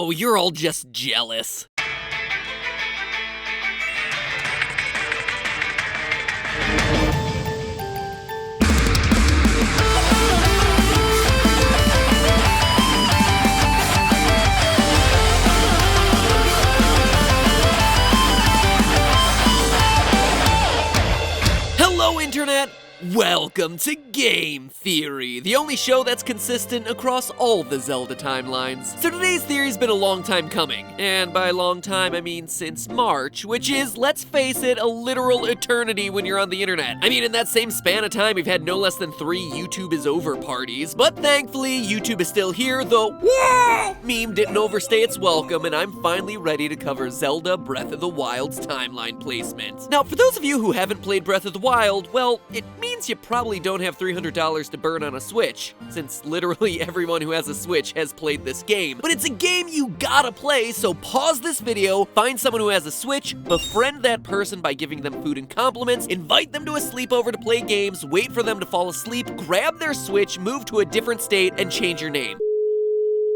Oh, you're all just jealous. Hello, Internet! Welcome to Game Theory, the only show that's consistent across all the Zelda timelines. So today's theory's been a long time coming, and by long time I mean since March, which is, let's face it, a literal eternity when you're on the internet. I mean, in that same span of time, we've had no less than 3 YouTube is over parties, but thankfully, YouTube is still here, the WOW meme didn't overstay its welcome, and I'm finally ready to cover Zelda Breath of the Wild's timeline placement. Now, for those of you who haven't played Breath of the Wild, well, it means you probably don't have $300 to burn on a Switch, since literally everyone who has a Switch has played this game. But it's a game you gotta play, so pause this video, find someone who has a Switch, befriend that person by giving them food and compliments, invite them to a sleepover to play games, wait for them to fall asleep, grab their Switch, move to a different state, and change your name.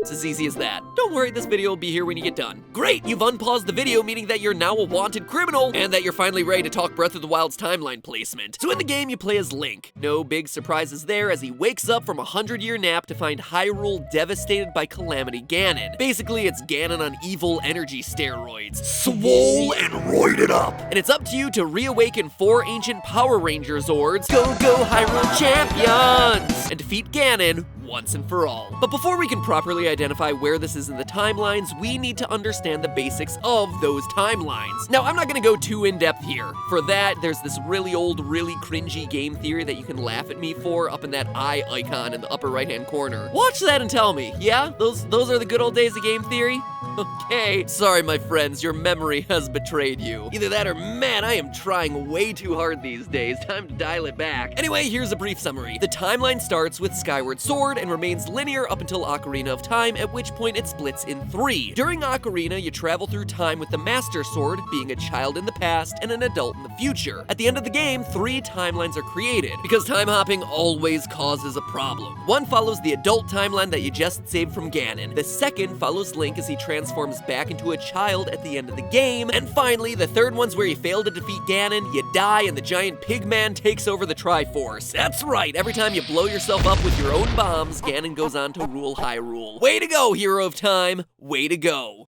It's as easy as that. Don't worry, this video will be here when you get done. Great, you've unpaused the video, meaning that you're now a wanted criminal, and that you're finally ready to talk Breath of the Wild's timeline placement. So in the game, you play as Link. No big surprises there, as he wakes up from a 100-year nap to find Hyrule devastated by Calamity Ganon. Basically, it's Ganon on evil energy steroids. Swole and roided up. And it's up to you to reawaken 4 ancient Power Ranger Zords, go Hyrule champions, and defeat Ganon once and for all. But before we can properly identify where this is in the timelines, we need to understand the basics of those timelines. Now, I'm not gonna go too in-depth here. For that, there's this really old, really cringy game theory that you can laugh at me for up in that eye icon in the upper right-hand corner. Watch that and tell me, yeah? Those are the good old days of game theory? Okay, sorry my friends, your memory has betrayed you. Either that or, man, I am trying way too hard these days. Time to dial it back. Anyway, here's a brief summary. The timeline starts with Skyward Sword and remains linear up until Ocarina of Time, at which point it splits in 3. During Ocarina, you travel through time with the Master Sword, being a child in the past and an adult in the future. At the end of the game, 3 timelines are created, because time hopping always causes a problem. One follows the adult timeline that you just saved from Ganon. The second follows Link as he transforms back into a child at the end of the game. And finally, the third one's where you fail to defeat Ganon, you die, and the giant pig man takes over the Triforce. That's right, every time you blow yourself up with your own bombs, Ganon goes on to rule Hyrule. Way to go, hero of time. Way to go.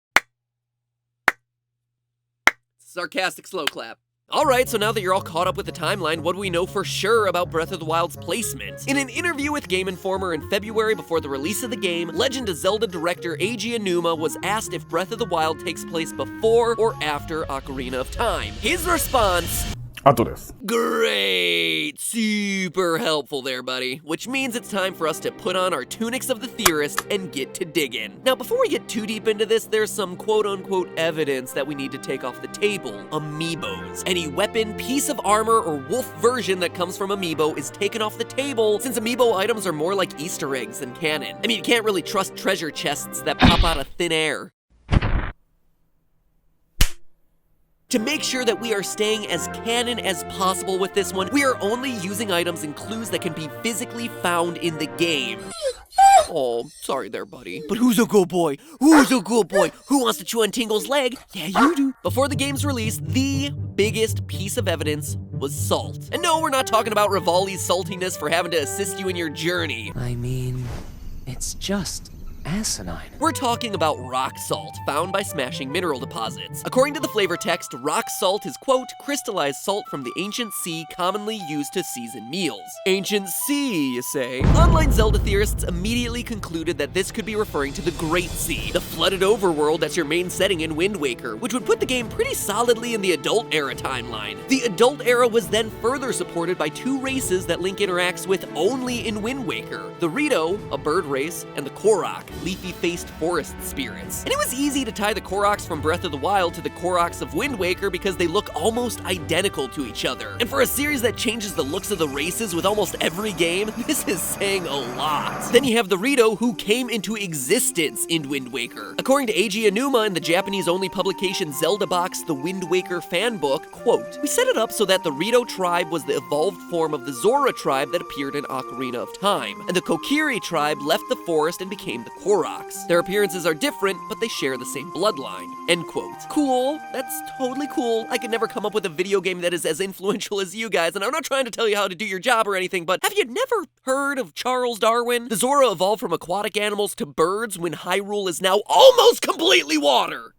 Sarcastic slow clap. Alright, so now that you're all caught up with the timeline, what do we know for sure about Breath of the Wild's placement? In an interview with Game Informer in February before the release of the game, Legend of Zelda director Eiji Aonuma was asked if Breath of the Wild takes place before or after Ocarina of Time. His response: 後です。 Great! Super helpful there, buddy. Which means it's time for us to put on our tunics of the theorist and get to digging. Now, before we get too deep into this, there's some quote-unquote evidence that we need to take off the table. Amiibos. Any weapon, piece of armor, or wolf version that comes from Amiibo is taken off the table, since Amiibo items are more like Easter eggs than canon. I mean, you can't really trust treasure chests that pop out of thin air. To make sure that we are staying as canon as possible with this one, we are only using items and clues that can be physically found in the game. Oh, sorry there, buddy. But who's a good boy? Who's a good boy? Who wants to chew on Tingle's leg? Yeah, you do. Before the game's release, the biggest piece of evidence was salt. And no, we're not talking about Rivali's saltiness for having to assist you in your journey. I mean, it's just asinine. We're talking about rock salt, found by smashing mineral deposits. According to the flavor text, rock salt is, quote, crystallized salt from the ancient sea commonly used to season meals. Ancient sea, you say? Online Zelda theorists immediately concluded that this could be referring to the Great Sea, the flooded overworld that's your main setting in Wind Waker, which would put the game pretty solidly in the Adult Era timeline. The Adult Era was then further supported by 2 races that Link interacts with only in Wind Waker: the Rito, a bird race, and the Korok, leafy-faced forest spirits. And it was easy to tie the Koroks from Breath of the Wild to the Koroks of Wind Waker because they look almost identical to each other. And for a series that changes the looks of the races with almost every game, this is saying a lot. Then you have the Rito, who came into existence in Wind Waker. According to Eiji Aonuma in the Japanese-only publication Zelda Box: The Wind Waker Fan Book, quote, "We set it up so that the Rito tribe was the evolved form of the Zora tribe that appeared in Ocarina of Time, and the Kokiri tribe left the forest and became the Koroks. Their appearances are different, but they share the same bloodline. End quote. Cool. That's totally cool. I could never come up with a video game that is as influential as you guys, and I'm not trying to tell you how to do your job or anything, but have you never heard of Charles Darwin? The Zora evolved from aquatic animals to birds when Hyrule is now almost completely water.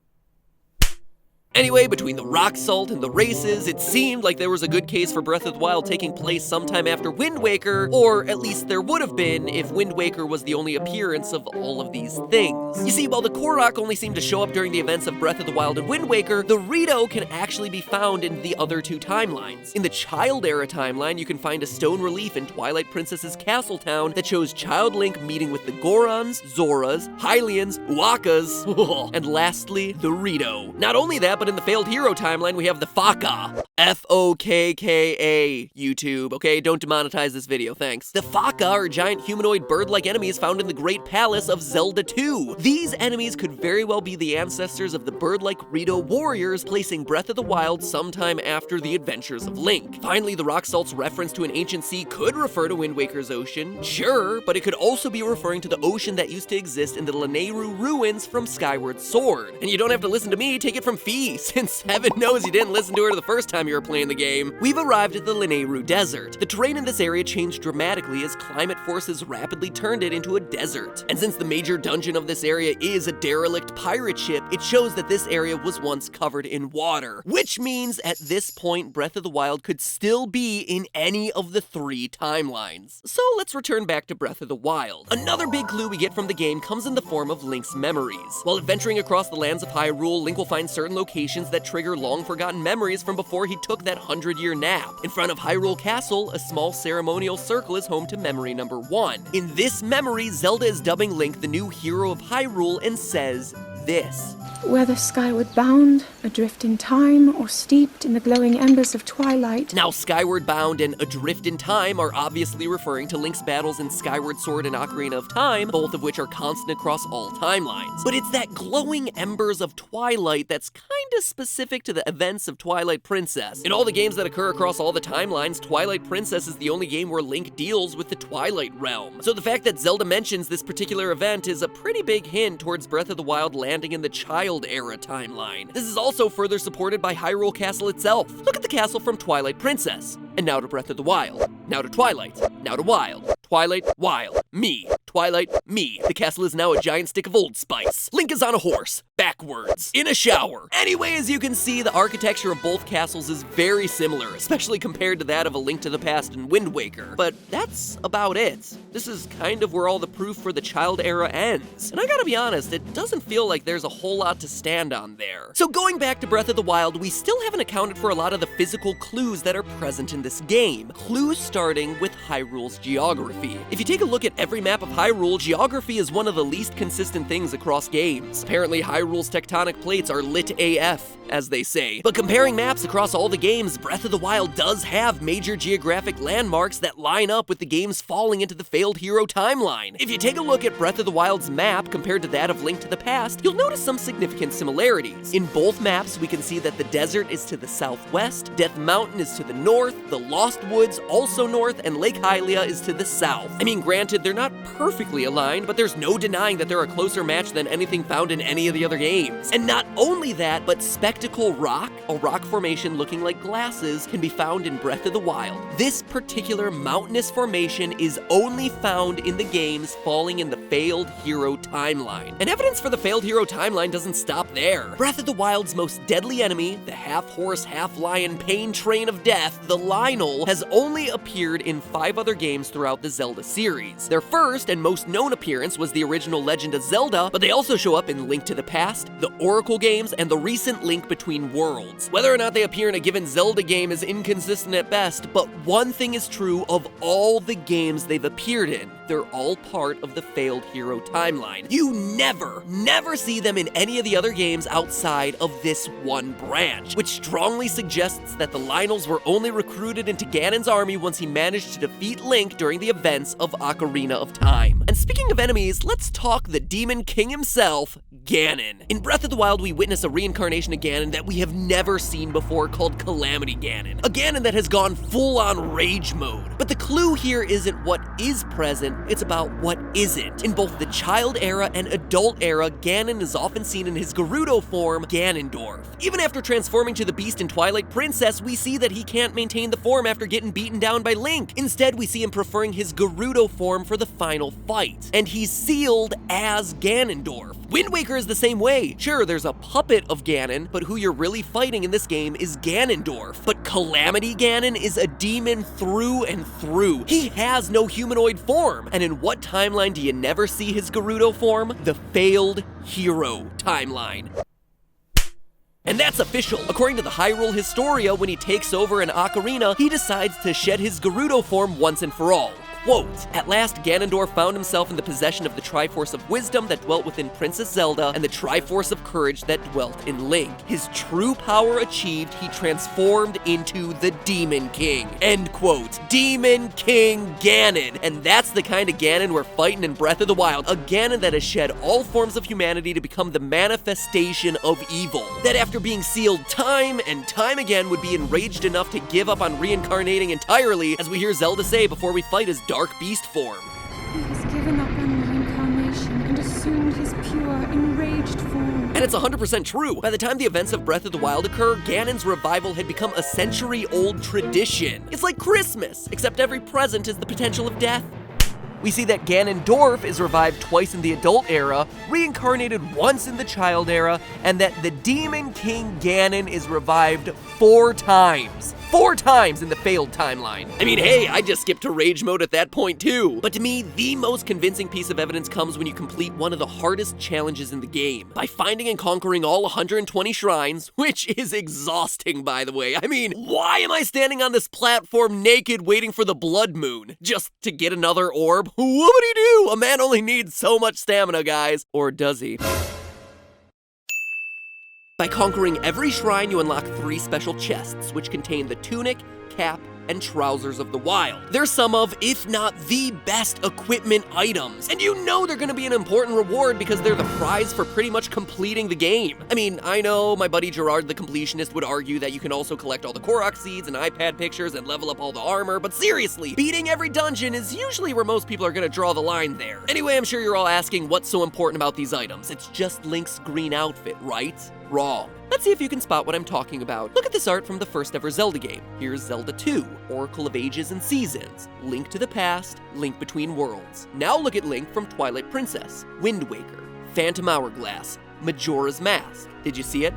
Anyway, between the rock salt and the races, it seemed like there was a good case for Breath of the Wild taking place sometime after Wind Waker, or at least there would have been if Wind Waker was the only appearance of all of these things. You see, while the Korok only seemed to show up during the events of Breath of the Wild and Wind Waker, the Rito can actually be found in the other two timelines. In the Child Era timeline, you can find a stone relief in Twilight Princess's castle town that shows Child Link meeting with the Gorons, Zoras, Hylians, Wakkas, and lastly, the Rito. Not only that, but in the Failed Hero timeline, we have the Faka. F-O-K-K-A, YouTube, okay? Don't demonetize this video, thanks. The Faka are giant humanoid bird-like enemies found in the Great Palace of Zelda 2. These enemies could very well be the ancestors of the bird-like Rito warriors, placing Breath of the Wild sometime after the adventures of Link. Finally, the rock salt's reference to an ancient sea could refer to Wind Waker's ocean, sure, but it could also be referring to the ocean that used to exist in the Lanayru ruins from Skyward Sword. And you don't have to listen to me, take it from Fee, since heaven knows you didn't listen to her the first time you were playing the game. We've arrived at the Lanayru Desert. The terrain in this area changed dramatically as climate forces rapidly turned it into a desert. And since the major dungeon of this area is a derelict pirate ship, it shows that this area was once covered in water, which means at this point Breath of the Wild could still be in any of the three timelines. So let's return back to Breath of the Wild. Another big clue we get from the game comes in the form of Link's memories. While adventuring across the lands of Hyrule, Link will find certain locations that trigger long-forgotten memories from before he took that 100-year nap. In front of Hyrule Castle, a small ceremonial circle is home to memory number 1. In this memory, Zelda is dubbing Link the new hero of Hyrule and says this. Whether skyward bound, adrift in time, or steeped in the glowing embers of twilight. Now, Skyward Bound and Adrift in Time are obviously referring to Link's battles in Skyward Sword and Ocarina of Time, both of which are constant across all timelines. But it's that glowing embers of twilight that's kinda specific to the events of Twilight Princess. In all the games that occur across all the timelines, Twilight Princess is the only game where Link deals with the Twilight Realm. So the fact that Zelda mentions this particular event is a pretty big hint towards Breath of the Wild landing in the Child Era timeline. This is also further supported by Hyrule Castle itself. Look at the castle from Twilight Princess. And now to Breath of the Wild. Now to Twilight. Now to Wild. Twilight, Wild. Me. Twilight, me. The castle is now a giant stick of Old Spice. Link is on a horse, backwards, in a shower. Anyway, as you can see, the architecture of both castles is very similar, especially compared to that of A Link to the Past and Wind Waker. But that's about it. This is kind of where all the proof for the Child Era ends. And I gotta be honest, it doesn't feel like there's a whole lot to stand on there. So going back to Breath of the Wild, we still haven't accounted for a lot of the physical clues that are present in this game. Clues starting with Hyrule's geography. If you take a look at every map of Hyrule, geography is one of the least consistent things across games. Apparently, Hyrule's tectonic plates are lit AF, as they say. But comparing maps across all the games, Breath of the Wild does have major geographic landmarks that line up with the games falling into the Failed Hero timeline. If you take a look at Breath of the Wild's map compared to that of Link to the Past, you'll notice some significant similarities. In both maps, we can see that the desert is to the southwest, Death Mountain is to the north, the Lost Woods also north, and Lake Hylia is to the south. I mean, granted, they're not perfectly aligned, but there's no denying that they're a closer match than anything found in any of the other games. And not only that, but Spectacle Rock, a rock formation looking like glasses, can be found in Breath of the Wild. This particular mountainous formation is only found in the games falling in the Failed Hero timeline. And evidence for the Failed Hero timeline doesn't stop there. Breath of the Wild's most deadly enemy, the half-horse, half-lion pain train of death, the Lynel, has only appeared in 5 other games throughout the Zelda series. Their first and most known appearance was the original Legend of Zelda, but they also show up in Link to the Past, the Oracle games, and the recent Link Between Worlds. Whether or not they appear in a given Zelda game is inconsistent at best, but one thing is true of all the games they've appeared in. They're all part of the Failed Hero timeline. You never see them in any of the other games outside of this one branch, which strongly suggests that the Lynels were only recruited into Ganon's army once he managed to defeat Link during the events of Ocarina of Time. And speaking of enemies, let's talk the Demon King himself, Ganon. In Breath of the Wild, we witness a reincarnation of Ganon that we have never seen before called Calamity Ganon. A Ganon that has gone full-on rage mode. But the clue here isn't what is present, it's about what isn't. In both the child era and adult era, Ganon is often seen in his Gerudo form, Ganondorf. Even after transforming to the beast in Twilight Princess, we see that he can't maintain the form after getting beaten down by Link. Instead, we see him preferring his Gerudo form for the final fight. And he's sealed as Ganondorf. Wind Waker is the same way. Sure, there's a puppet of Ganon, but who you're really fighting in this game is Ganondorf. But Calamity Ganon is a demon through and through. He has no humanoid form. And in what timeline do you never see his Gerudo form? The Failed Hero timeline. And that's official. According to the Hyrule Historia, when he takes over in Ocarina, he decides to shed his Gerudo form once and for all. Quote, "At last Ganondorf found himself in the possession of the Triforce of Wisdom that dwelt within Princess Zelda and the Triforce of Courage that dwelt in Link. His true power achieved, he transformed into the Demon King." End quote. Demon King Ganon. And that's the kind of Ganon we're fighting in Breath of the Wild. A Ganon that has shed all forms of humanity to become the manifestation of evil. That after being sealed time and time again would be enraged enough to give up on reincarnating entirely, as we hear Zelda say before we fight his Dark Beast form. He has given up on reincarnation and assumed his pure, enraged form. And it's 100% true. By the time the events of Breath of the Wild occur, Ganon's revival had become a century-old tradition. It's like Christmas, except every present is the potential of death. We see that Ganondorf is revived twice in the adult era, reincarnated once in the child era, and that the Demon King Ganon is revived 4 times. 4 times in the failed timeline. I mean, hey, I just skipped to rage mode at that point too. But to me, the most convincing piece of evidence comes when you complete one of the hardest challenges in the game. By finding and conquering all 120 shrines, which is exhausting, by the way. I mean, why am I standing on this platform naked waiting for the blood moon? Just to get another orb? Whoopity-doo! A man only needs so much stamina, guys. Or does he? By conquering every shrine, you unlock 3 special chests, which contain the tunic, cap, and trousers of the wild. They're some of, if not the best equipment items. And you know they're gonna be an important reward because they're the prize for pretty much completing the game. I mean, I know my buddy Gerard the Completionist would argue that you can also collect all the Korok seeds and iPad pictures and level up all the armor, but seriously, beating every dungeon is usually where most people are gonna draw the line there. Anyway, I'm sure you're all asking what's so important about these items. It's just Link's green outfit, right? Wrong. Let's see if you can spot what I'm talking about. Look at this art from the first ever Zelda game. Here's Zelda 2, Oracle of Ages and Seasons, Link to the Past, Link Between Worlds. Now look at Link from Twilight Princess, Wind Waker, Phantom Hourglass, Majora's Mask. Did you see it?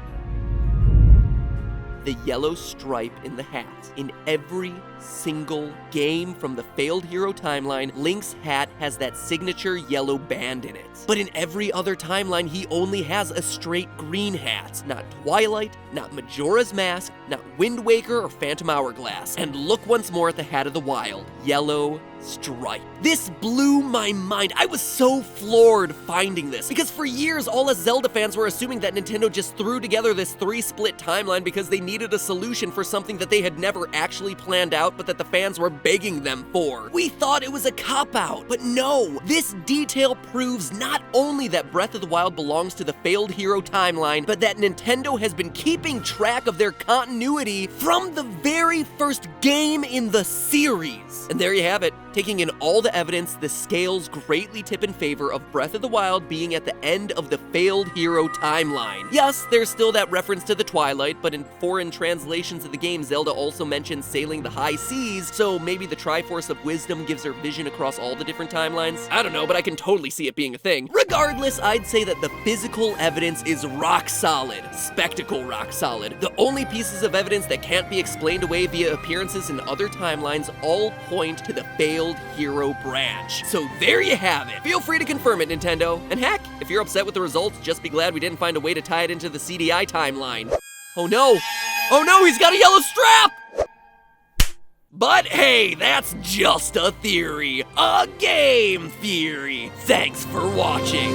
The yellow stripe in the hat. In every single game from the Failed Hero timeline, Link's hat has that signature yellow band in it. But in every other timeline, he only has a straight green hat. Not Twilight, not Majora's Mask, not Wind Waker or Phantom Hourglass. And look once more at the hat of the wild. Yellow stripe. This blew my mind. I was so floored finding this, because for years, all us Zelda fans were assuming that Nintendo just threw together this 3-split timeline because they needed a solution for something that they had never actually planned out, but that the fans were begging them for. We thought it was a cop-out, but no. This detail proves not only that Breath of the Wild belongs to the Failed Hero timeline, but that Nintendo has been keeping track of their continuity from the very first game in the series. And there you have it. Taking in all the evidence, the scales greatly tip in favor of Breath of the Wild being at the end of the Failed Hero timeline. Yes, there's still that reference to the Twilight, but in foreign translations of the game, Zelda also mentions sailing the high seas, so maybe the Triforce of Wisdom gives her vision across all the different timelines? I don't know, but I can totally see it being a thing. Regardless, I'd say that the physical evidence is rock solid. Spectacle rock solid. The only pieces of evidence that can't be explained away via appearances in other timelines all point to the Failed Hero branch. So there you have it. Feel free to confirm it, Nintendo. And heck, if you're upset with the results, just be glad we didn't find a way to tie it into the CDI timeline. Oh no! Oh no, he's got a yellow strap! But hey, that's just a theory. A game theory. Thanks for watching.